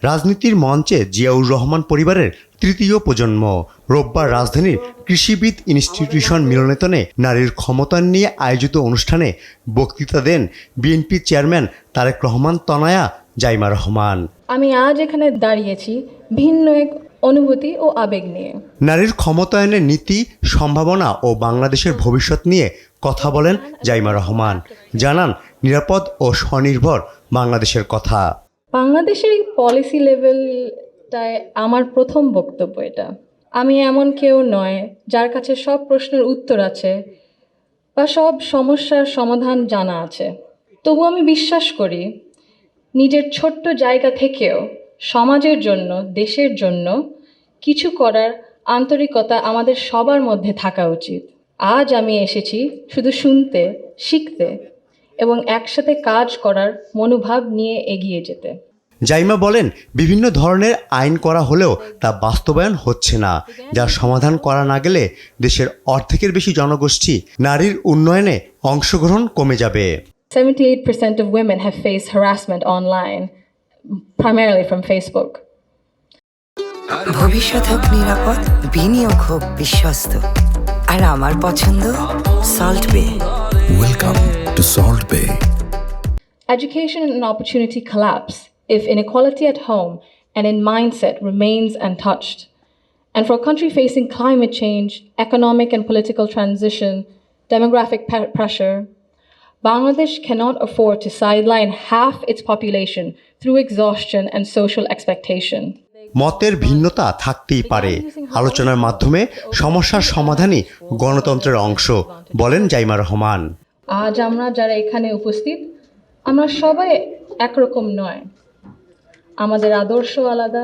রাজনীতির মঞ্চে জিয়াউর রহমান পরিবারের তৃতীয় প্রজন্ম রোববার রাজধানীর কৃষিবিদ ইনস্টিটিউশন মিলনায়তনে নারীর ক্ষমতায়ন নিয়ে আয়োজিত অনুষ্ঠানে বক্তৃতা দেন বিএনপি চেয়ারম্যান তারেক রহমান তনয়া জাইমা রহমান। আমি আজ এখানে দাঁড়িয়েছি ভিন্ন এক অনুভূতি ও আবেগ নিয়ে। নারীর ক্ষমতায়নের নীতি, সম্ভাবনা ও বাংলাদেশের ভবিষ্যৎ নিয়ে কথা বলেন জাইমা রহমান, জানান নিরাপদ ও স্বনির্ভর বাংলাদেশের কথা। বাংলাদেশের পলিসি লেভেলটায় আমার প্রথম বক্তব্য এটা। আমি এমন কেউ নয় যার কাছে সব প্রশ্নের উত্তর আছে বা সব সমস্যার সমাধান জানা আছে। তবু আমি বিশ্বাস করি নিজের ছোট্ট জায়গা থেকেও সমাজের জন্য, দেশের জন্য কিছু করার আন্তরিকতা আমাদের সবার মধ্যে থাকা উচিত। আজ আমি এসেছি শুধু শুনতে, শিখতে এবং একসাথে কাজ করার মনোভাব নিয়ে এগিয়ে যেতে। জাইমা বলেন, বিভিন্ন ধরনের আইন করা হলেও তা বাস্তবায়ন হচ্ছে না, যার সমাধান করা না গেলে দেশের অর্ধেকের বেশি জনগোষ্ঠী নারীর উন্নয়নে অংশগ্রহণ কমে যাবে। 78% of women have faced harassment online, primarily from Facebook. ভবিষ্যৎ হোক নিরাপদ, বিনিয়োগ হোক বিশ্বস্ত, আর আমার পছন্দ সল্ট বে। ওয়েলকাম টু সল্ট বে। Education and opportunity collapse if inequality at home and in mindset remains untouched. And for a country facing climate change, economic and political transition, demographic pressure, Bangladesh cannot afford to sideline half its population through exhaustion and social expectation. মতের ভিন্নতা থাকতেই পারে, আলোচনার মাধ্যমে সমস্যার সমাধানই গণতন্ত্রের অংশ, বলেন জাইমা রহমান। আজ আমরা যারা এখানে উপস্থিত, আমরা সবাই একরকম নয়। আমাদের আদর্শ আলাদা,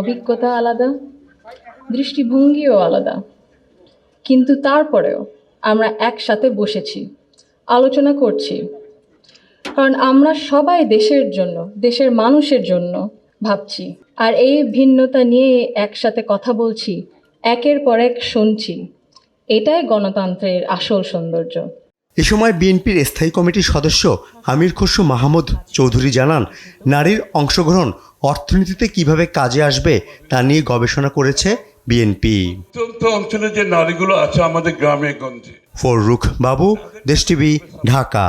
অভিজ্ঞতা আলাদা, দৃষ্টিভঙ্গিও আলাদা, কিন্তু তারপরেও আমরা একসাথে বসেছি, আলোচনা করছি, কারণ আমরা সবাই দেশের জন্য, দেশের মানুষের জন্য ভাবছি। আর এই ভিন্নতা নিয়ে একসাথে কথা বলছি, একের পর এক শুনছি, এটাই গণতন্ত্রের আসল সৌন্দর্য। এ সময় বিএনপির স্থায়ী কমিটির সদস্য আমির খসরু মাহমুদ চৌধুরী জানান, নারীর অংশগ্রহণ অর্থনীতিতে কিভাবে কাজে আসবে তা নিয়ে গবেষণা করেছে বিএনপি। অঞ্চলে যে নারীগুলো আছে আমাদের গ্রামে গঞ্জে। ফররুখ বাবু, দেশ টিভি, ঢাকা।